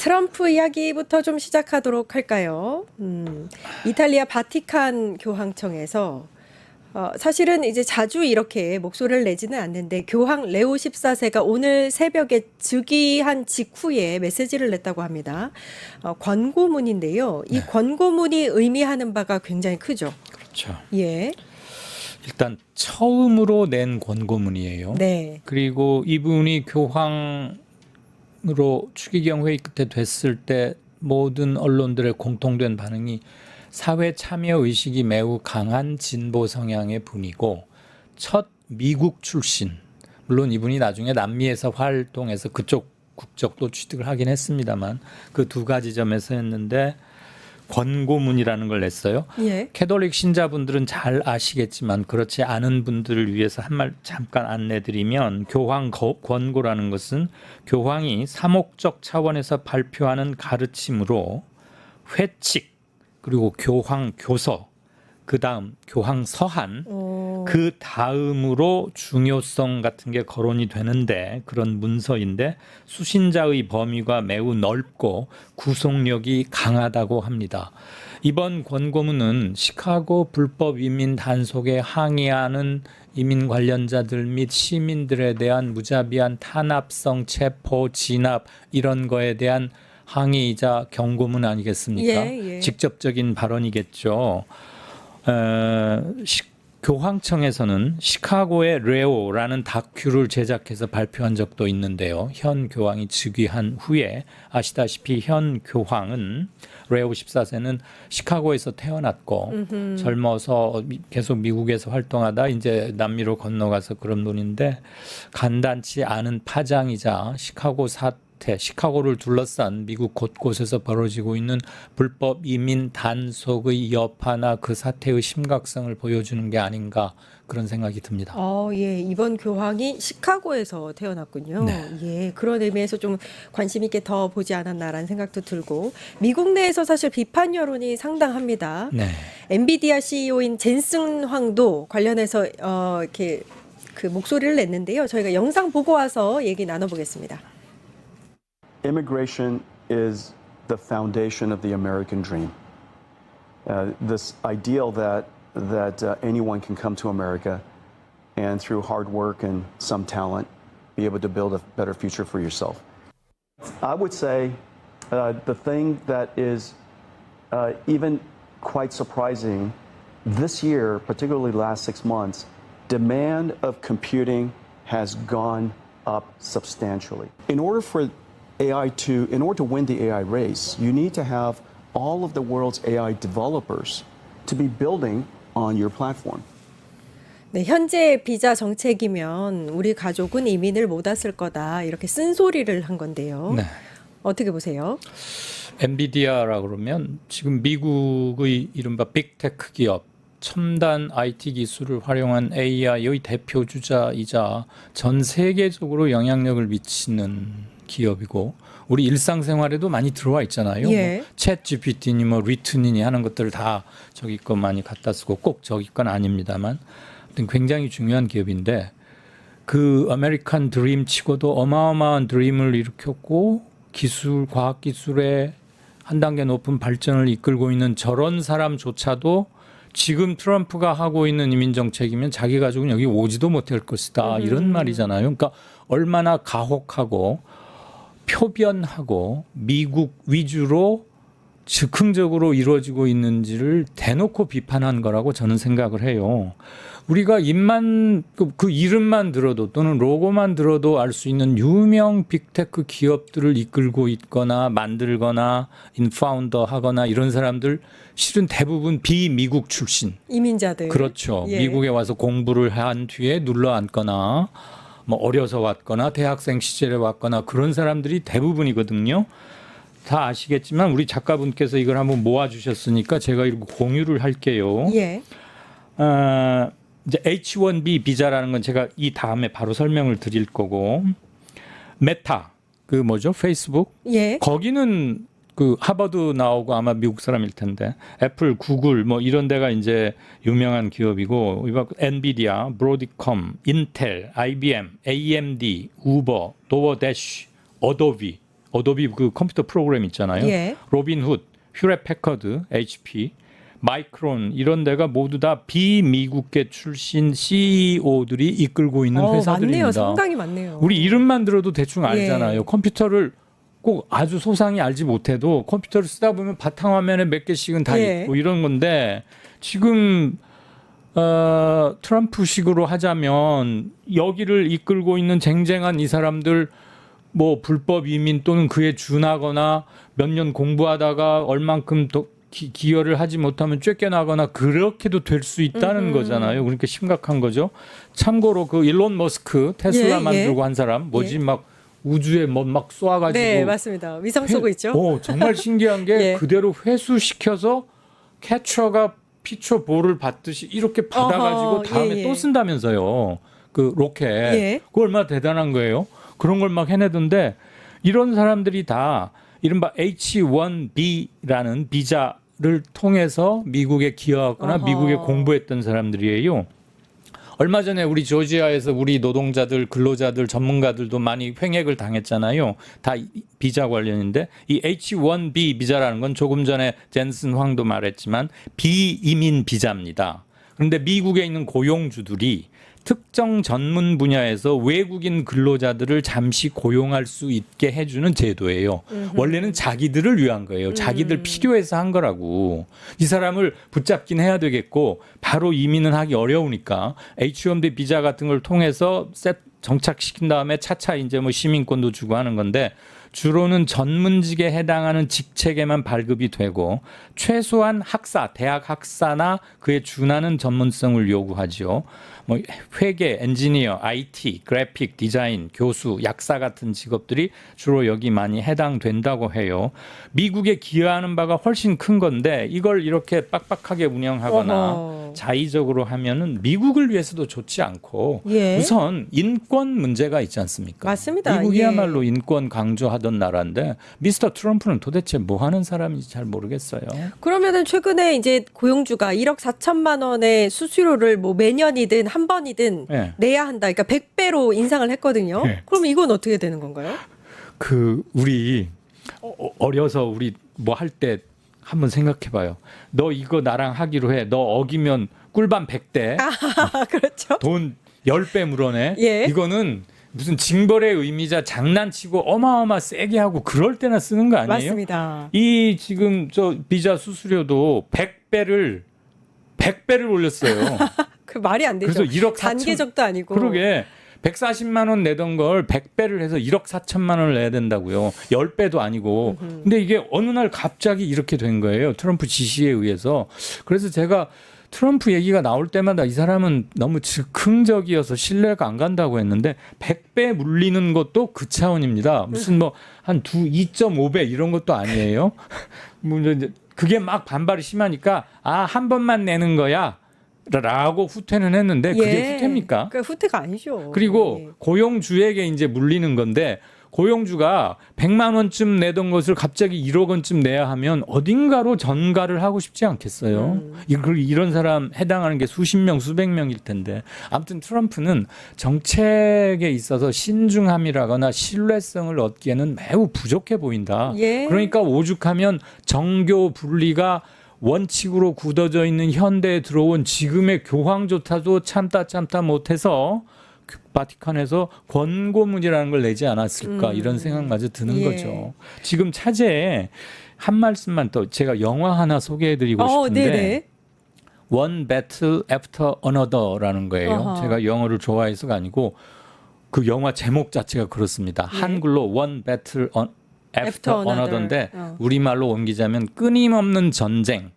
트럼프 이야기부터 좀 시작하도록 할까요? 이탈리아 바티칸 교황청에서 사실은 이제 자주 이렇게 목소리를 내지는 않는데 교황 레오 14세가 오늘 새벽에 즉위한 직후에 메시지를 냈다고 합니다. 권고문인데요. 이 권고문이 의미하는 바가 굉장히 크죠. 그렇죠. 예. 일단 처음으로 낸 권고문이에요. 네. 그리고 이분이 교황으로 추기경 회의 끝에 됐을 때 모든 언론들의 공통된 반응이 사회 참여 의식이 매우 강한 진보 성향의 분이고 첫 미국 출신, 물론 이분이 나중에 남미에서 활동해서 그쪽 국적도 취득을 하긴 했습니다만 그 두 가지 점에서 했는데 권고문이라는 걸 냈어요. 예. 캐톨릭 신자분들은 잘 아시겠지만 그렇지 않은 분들을 위해서 한 말 잠깐 안내드리면 교황 권고라는 것은 교황이 사목적 차원에서 발표하는 가르침으로 회칙 그리고 교황 교서 그 다음 교황 서한 그 다음으로 중요성 같은 게 거론이 되는데 그런 문서인데 수신자의 범위가 매우 넓고 구속력이 강하다고 합니다. 이번 권고문은 시카고 불법 이민 단속에 항의하는 이민 관련자들 및 시민들에 대한 무자비한 탄압성 체포, 진압 이런 거에 대한 항의이자 경고문 아니겠습니까? 예. 직접적인 발언이겠죠. 교황청에서는 시카고의 레오라는 다큐를 제작해서 발표한 적도 있는데요. 현 교황이 즉위한 후에 아시다시피 현 교황은 레오 14세는 시카고에서 태어났고 젊어서 계속 미국에서 활동하다 이제 남미로 건너가서 그런 분인데 간단치 않은 파장이자 시카고 시카고를 둘러싼 미국 곳곳에서 벌어지고 있는 불법 이민 단속의 여파나 그 사태의 심각성을 보여주는 게 아닌가 그런 생각이 듭니다. 예. 이번 교황이 시카고에서 태어났군요. 네. 예. 그런 의미에서 좀 관심 있게 더 보지 않았나라는 생각도 들고 미국 내에서 사실 비판 여론이 상당합니다. 네. 엔비디아 CEO인 젠슨 황도 관련해서 이렇게 그 목소리를 냈는데요. 저희가 영상 보고 와서 얘기 나눠보겠습니다. Immigration is the foundation of the American dream. This ideal that anyone can come to America and through hard work and some talent be able to build a better future for yourself. I would say the thing that is even quite surprising this year, particularly last 6 months, demand of computing has gone up substantially. In order to win the AI race, you need to have all of the world's AI developers to be building on your platform. 네, 현재 비자 정책이면 우리 가족은 이민을 못 왔을 거다. 이렇게 쓴소리를 한 건데요. 네. 어떻게 보세요? 엔비디아라고 그러면 지금 미국의 이른바 빅테크 기업 첨단 IT 기술을 활용한 AI의 대표 주자이자 전 세계적으로 영향력을 미치는 기업이고 우리 일상생활에도 많이 들어와 있잖아요. 예. 챗 GPT니 리트니니 하는 것들을 다 저기 거 많이 갖다 쓰고 꼭 저기 건 아닙니다만 굉장히 중요한 기업인데 그 아메리칸 드림 치고도 어마어마한 드림을 일으켰고 과학 기술의 한 단계 높은 발전을 이끌고 있는 저런 사람조차도 지금 트럼프가 하고 있는 이민 정책이면 자기 가족은 여기 오지도 못할 것이다. 이런 말이잖아요. 그러니까 얼마나 가혹하고 표변하고 미국 위주로 즉흥적으로 이루어지고 있는지를 대놓고 비판한 거라고 저는 생각을 해요. 우리가 그 이름만 들어도 또는 로고만 들어도 알 수 있는 유명 빅테크 기업들을 이끌고 있거나 만들거나 인파운더 하거나 이런 사람들 실은 대부분 비미국 출신. 이민자들. 그렇죠. 예. 미국에 와서 공부를 한 뒤에 눌러 앉거나 뭐 어려서 왔거나 대학생 시절에 왔거나 그런 사람들이 대부분이거든요. 다 아시겠지만 우리 작가분께서 이걸 한번 모아주셨으니까 제가 이거 공유를 할게요. 예. 이제 H1B 비자라는 건 제가 이 다음에 바로 설명을 드릴 거고 메타 그 뭐죠 페이스북 예. 거기는 그 하버드 나오고 아마 미국 사람일 텐데 애플, 구글 뭐 이런 데가 이제 유명한 기업이고 엔비디아, 브로드컴, 인텔, IBM, AMD, 우버, 도어대쉬, 어도비 어도비 그 컴퓨터 프로그램 있잖아요. 예. 로빈훗, 휴렛 패커드, HP, 마이크론 이런 데가 모두 다 비미국계 출신 CEO들이 이끌고 있는 회사들입니다. 맞네요. 상당히 많네요. 우리 이름만 들어도 대충 예. 알잖아요. 컴퓨터를 꼭 아주 소상히 알지 못해도 컴퓨터를 쓰다 보면 바탕화면에 몇 개씩은 다 예. 있고 이런 건데 지금 트럼프식으로 하자면 여기를 이끌고 있는 쟁쟁한 이 사람들 뭐 불법 이민 또는 그에 준하거나 몇 년 공부하다가 얼만큼 더 기여를 하지 못하면 쫓겨나거나 그렇게도 될 수 있다는 거잖아요. 그러니까 심각한 거죠. 참고로 그 일론 머스크 테슬라 예, 만들고 예. 한 사람 뭐지 예. 막 우주에 뭐 막 쏘아가지고 네, 맞습니다. 위성 쏘고 있죠. 정말 신기한 게 예. 그대로 회수시켜서 캐처가 피처 볼을 받듯이 이렇게 받아가지고 어허, 다음에 예, 예. 또 쓴다면서요. 그 로켓. 예. 그거 얼마나 대단한 거예요. 그런 걸 막 해내던데 이런 사람들이 다 이른바 H-1B라는 비자를 통해서 미국에 기여하거나 어허. 미국에 공부했던 사람들이에요. 얼마 전에 우리 조지아에서 우리 노동자들, 근로자들, 전문가들도 많이 횡액을 당했잖아요. 다 비자 관련인데 이 H-1B 비자라는 건 조금 전에 젠슨 황도 말했지만 비이민 비자입니다. 그런데 미국에 있는 고용주들이 특정 전문 분야에서 외국인 근로자들을 잠시 고용할 수 있게 해주는 제도예요. 원래는 자기들을 위한 거예요. 자기들 필요해서 한 거라고. 이 사람을 붙잡긴 해야 되겠고 바로 이민은 하기 어려우니까 H-1B 비자 같은 걸 통해서 정착시킨 다음에 차차 이제 뭐 시민권도 주고 하는 건데 주로는 전문직에 해당하는 직책에만 발급이 되고 최소한 학사, 대학 학사나 그에 준하는 전문성을 요구하죠. 뭐 회계, 엔지니어, IT, 그래픽, 디자인, 교수, 약사 같은 직업들이 주로 여기 많이 해당된다고 해요. 미국에 기여하는 바가 훨씬 큰 건데 이걸 이렇게 빡빡하게 운영하거나 어허. 자의적으로 하면은 미국을 위해서도 좋지 않고 예. 우선 인권 문제가 있지 않습니까? 맞습니다. 미국이야말로 예. 인권 강조하던 나라인데 미스터 트럼프는 도대체 뭐 하는 사람인지 잘 모르겠어요. 그러면은 최근에 이제 고용주가 1억 4천만 원의 수수료를 뭐 매년이든 한 번이든 예. 내야 한다. 그러니까 100배로 인상을 했거든요. 예. 그럼 이건 어떻게 되는 건가요? 그 우리 어려서 우리 뭐 할 때 한번 생각해봐요. 너 이거 나랑 하기로 해. 너 어기면 꿀밤 100대. 아, 그렇죠. 돈 10배 물어내. 예. 이거는 무슨 징벌의 의미자 장난치고 어마어마 세게 하고 그럴 때나 쓰는 거 아니에요? 맞습니다. 이 지금 저 비자 수수료도 100배를 올렸어요. 그 말이 안 되죠. 그래서 1억 4천 단계적도 아니고. 그러게 140만 원 내던 걸 100배를 해서 1억 4천만 원을 내야 된다고요. 10배도 아니고. 근데 이게 어느 날 갑자기 이렇게 된 거예요. 트럼프 지시에 의해서. 그래서 제가 트럼프 얘기가 나올 때마다 이 사람은 너무 즉흥적이어서 신뢰가 안 간다고 했는데 100배 물리는 것도 그 차원입니다. 무슨 뭐 한 2.5배 이런 것도 아니에요. 뭐 이제 그게 막 반발이 심하니까 한 번만 내는 거야. 라고 후퇴는 했는데 그게 후퇴입니까? 그 후퇴가 아니죠. 그리고 예. 고용주에게 이제 물리는 건데 고용주가 100만 원쯤 내던 것을 갑자기 1억 원쯤 내야 하면 어딘가로 전가를 하고 싶지 않겠어요. 이런 사람 해당하는 게 수십 명, 수백 명일 텐데. 아무튼 트럼프는 정책에 있어서 신중함이라거나 신뢰성을 얻기에는 매우 부족해 보인다. 예. 그러니까 오죽하면 정교 분리가 원칙으로 굳어져 있는 현대에 들어온 지금의 교황조차도 참다 못해서 바티칸에서 권고문이라는 걸 내지 않았을까 이런 생각마저 드는 예. 거죠. 지금 차제에 한 말씀만 더 제가 영화 하나 소개해드리고 싶은데 네네. One Battle After Another라는 거예요. 어허. 제가 영어를 좋아해서가 아니고 그 영화 제목 자체가 그렇습니다. 예. 한글로 One Battle After Another인데 Another. 우리말로 옮기자면 끊임없는 전쟁,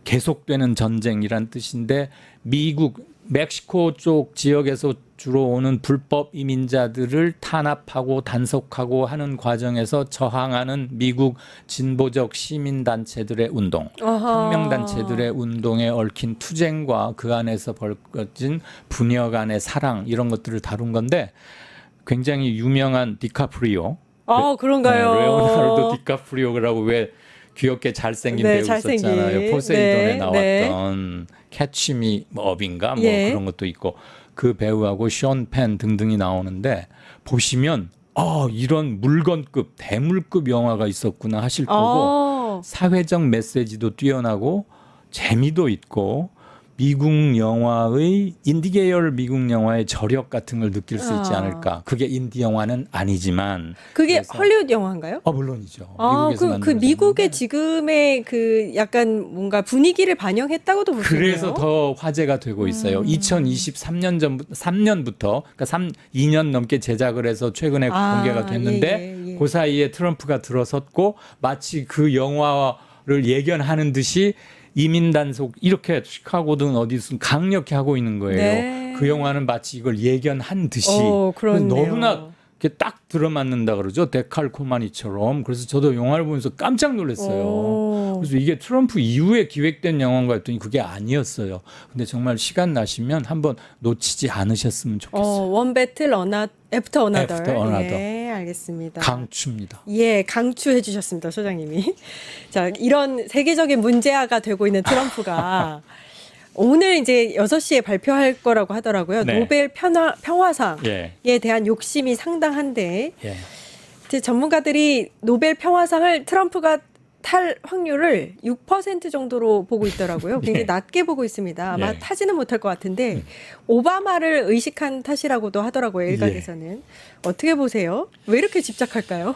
계속되는 전쟁이란 뜻인데 미국, 멕시코 쪽 지역에서 주로 오는 불법 이민자들을 탄압하고 단속하고 하는 과정에서 저항하는 미국 진보적 시민단체들의 운동, 어허. 혁명단체들의 운동에 얽힌 투쟁과 그 안에서 벌어진 부녀 간의 사랑 이런 것들을 다룬 건데 굉장히 유명한 디카프리오 그런가요? 네, 레오나르도 디카프리오라고 왜 귀엽게 잘생긴 네, 배우 잘생긴. 있었잖아요. 포세이돈에 네, 나왔던 캐치미 업인가 뭐 예. 그런 것도 있고 그 배우하고 션 펜 등등이 나오는데 보시면 이런 물건급 대물급 영화가 있었구나 하실 거고 사회적 메시지도 뛰어나고 재미도 있고 미국 영화의 인디 계열 미국 영화의 저력 같은 걸 느낄 수 있지 않을까. 그게 인디 영화는 아니지만 그게 그래서- 헐리우드 영화인가요? 물론이죠. 아, 미국에서 그 만들어졌는데. 미국의 지금의 그 약간 뭔가 분위기를 반영했다고도 볼 수 있네요. 그래서 더 화제가 되고 있어요. 2023년 3년부터 그러니까 2년 넘게 제작을 해서 최근에 공개가 됐는데 예. 그 사이에 트럼프가 들어섰고 마치 그 영화를 예견하는 듯이 이민 단속 이렇게 시카고든 어디든 강력히 하고 있는 거예요. 네. 그 영화는 마치 이걸 예견한 듯이 그렇네요. 너무나 이렇게 딱 들어맞는다 그러죠. 데칼코마니처럼. 그래서 저도 영화를 보면서 깜짝 놀랐어요. 그래서 이게 트럼프 이후에 기획된 영화인가 했더니 그게 아니었어요. 근데 정말 시간 나시면 한번 놓치지 않으셨으면 좋겠어요. 원 배틀 애프터 어나더. After Another. 예, 알겠습니다. 강추입니다. 예, 강추해 주셨습니다, 소장님이. 자, 이런 세계적인 문제아가 되고 있는 트럼프가 오늘 이제 6시에 발표할 거라고 하더라고요. 네. 노벨 평화상에 예. 대한 욕심이 상당한데 예. 이제 전문가들이 노벨 평화상을 트럼프가 탈 확률을 6% 정도로 보고 있더라고요. 굉장히 예. 낮게 보고 있습니다. 아마 예. 타지는 못할 것 같은데 오바마를 의식한 탓이라고도 하더라고요. 일각에서는. 어떻게 보세요? 왜 이렇게 집착할까요?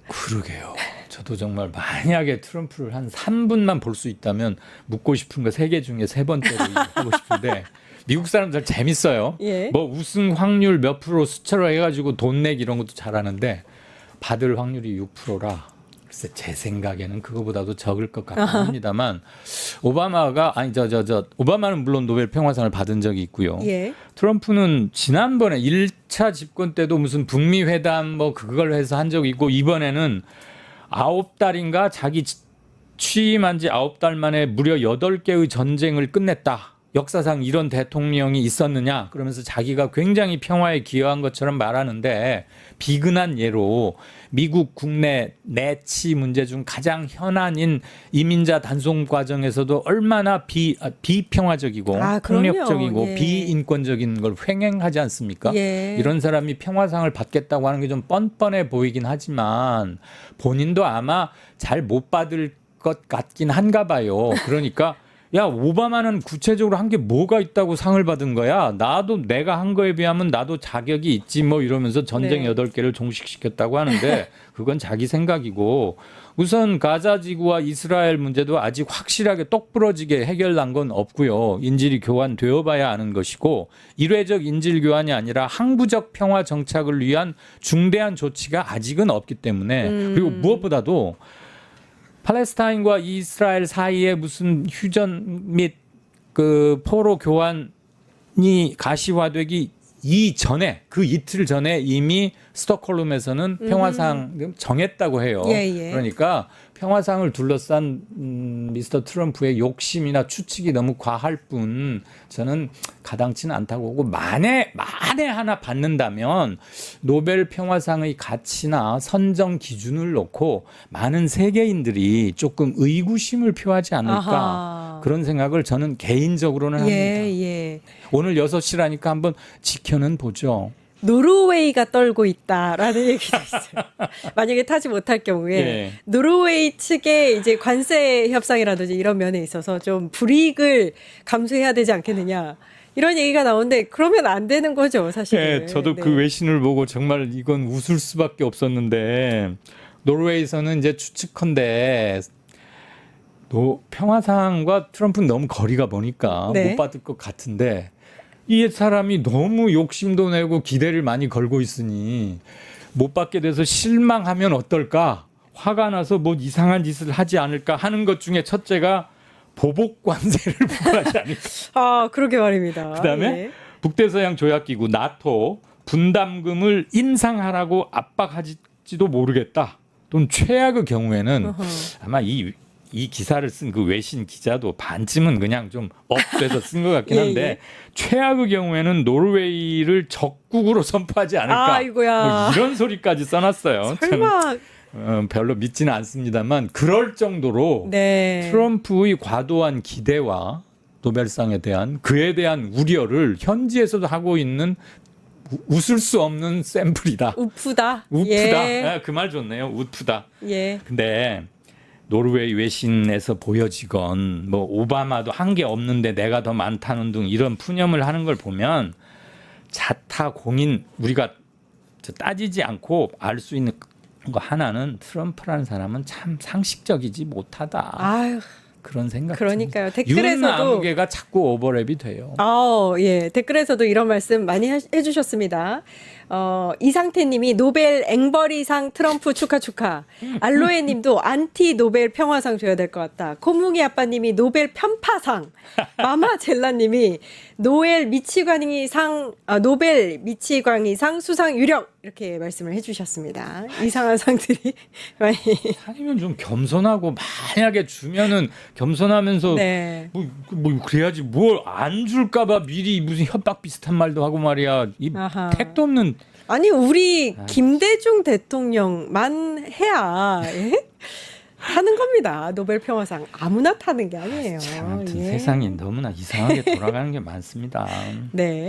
그러게요. 저도 정말 만약에 트럼프를 한 3분만 볼 수 있다면 묻고 싶은 거 3개 중에 3번째로 하고 싶은데 미국 사람들 재밌어요. 예. 뭐 우승 확률 몇 프로 수치로 해가지고 돈 내기 이런 것도 잘하는데 받을 확률이 6%라 글쎄 제 생각에는 그거보다도 적을 것 같긴 합니다만 오바마가 오바마는 물론 노벨 평화상을 받은 적이 있고요. 예. 트럼프는 지난번에 1차 집권 때도 무슨 북미 회담 뭐 그걸 해서 한 적이 있고 이번에는 9달인가 자기 취임한 지 9달 만에 무려 8개의 전쟁을 끝냈다. 역사상 이런 대통령이 있었느냐 그러면서 자기가 굉장히 평화에 기여한 것처럼 말하는데 비근한 예로 미국 국내 내치 문제 중 가장 현안인 이민자 단속 과정에서도 얼마나 비평화적이고 그럼요. 폭력적이고 예. 비인권적인 걸 횡행하지 않습니까? 예. 이런 사람이 평화상을 받겠다고 하는 게 좀 뻔뻔해 보이긴 하지만 본인도 아마 잘 못 받을 것 같긴 한가 봐요. 그러니까 야 오바마는 구체적으로 한 게 뭐가 있다고 상을 받은 거야. 나도 내가 한 거에 비하면 나도 자격이 있지 뭐 이러면서 전쟁 네. 8개를 종식시켰다고 하는데 그건 자기 생각이고 우선 가자 지구와 이스라엘 문제도 아직 확실하게 똑부러지게 해결난 건 없고요. 인질이 교환되어 봐야 아는 것이고 일회적 인질 교환이 아니라 항구적 평화 정착을 위한 중대한 조치가 아직은 없기 때문에 그리고 무엇보다도 팔레스타인과 이스라엘 사이에 무슨 휴전 및 그 포로 교환이 가시화되기 이전에 그 이틀 전에 이미 스톡홀름에서는 평화상 정했다고 해요. 예. 그러니까 평화상을 둘러싼 미스터 트럼프의 욕심이나 추측이 너무 과할 뿐 저는 가당치는 않다고 보고 만에 하나 받는다면 노벨 평화상의 가치나 선정 기준을 놓고 많은 세계인들이 조금 의구심을 표하지 않을까 아하. 그런 생각을 저는 개인적으로는 합니다. 예. 오늘 6시라니까 한번 지켜는 보죠. 노르웨이가 떨고 있다라는 얘기도 있어요. 만약에 타지 못할 경우에 예. 노르웨이 측의 이제 관세 협상이라든지 이런 면에 있어서 좀 불이익을 감수해야 되지 않겠느냐. 이런 얘기가 나오는데 그러면 안 되는 거죠, 사실. 네, 저도 그 외신을 보고 정말 이건 웃을 수밖에 없었는데 노르웨이에서는 이제 추측컨대 평화상과 트럼프는 너무 거리가 머니까 네. 못 받을 것 같은데 이 사람이 너무 욕심도 내고 기대를 많이 걸고 있으니 못 받게 돼서 실망하면 어떨까? 화가 나서 뭐 이상한 짓을 하지 않을까 하는 것 중에 첫째가 보복 관세를 부과하지 않을까. 아, 그러게 말입니다. 그다음에 예. 북대서양 조약기구 나토 분담금을 인상하라고 압박하지도 모르겠다. 또는 최악의 경우에는 어허. 아마 이 기사를 쓴 그 외신 기자도 반쯤은 그냥 좀 업돼서 쓴 것 같긴 한데 예. 최악의 경우에는 노르웨이를 적국으로 선포하지 않을까. 아이고야. 뭐 이런 소리까지 써놨어요. 설마. 저는 별로 믿지는 않습니다만 그럴 정도로 네. 트럼프의 과도한 기대와 노벨상에 대한 그에 대한 우려를 현지에서도 하고 있는 웃을 수 없는 샘플이다. 우프다. 우프다. 예. 그 말 좋네요. 우프다. 예. 근데 노르웨이 외신에서 보여지건 뭐 오바마도 한 게 없는데 내가 더 많다는 등 이런 푸념을 하는 걸 보면 자타 공인 우리가 따지지 않고 알 수 있는 거 하나는 트럼프라는 사람은 참 상식적이지 못하다. 아유, 그런 생각. 그러니까요. 윤 댓글에서도 아무개가 자꾸 오버랩이 돼요. 예. 댓글에서도 이런 말씀 많이 해주셨습니다. 이상태 님이 노벨 앵벌이상 트럼프 축하. 알로에 님도 안티 노벨 평화상 줘야 될 것 같다. 코뭉이 아빠 님이 노벨 편파상. 마마 젤라 님이 노벨 미치광이상 수상 유력. 이렇게 말씀을 해주셨습니다. 이상한 상들이 많이. 아니면 좀 겸손하고 만약에 주면은 겸손하면서 네. 뭐 그래야지 뭘 안 줄까봐 미리 무슨 협박 비슷한 말도 하고 말이야. 이 아하. 택도 없는. 아니 우리 김대중 대통령만 해야 예? 타는 겁니다. 노벨 평화상 아무나 타는 게 아니에요. 아무튼 예. 세상이 너무나 이상하게 돌아가는 게 많습니다. 네.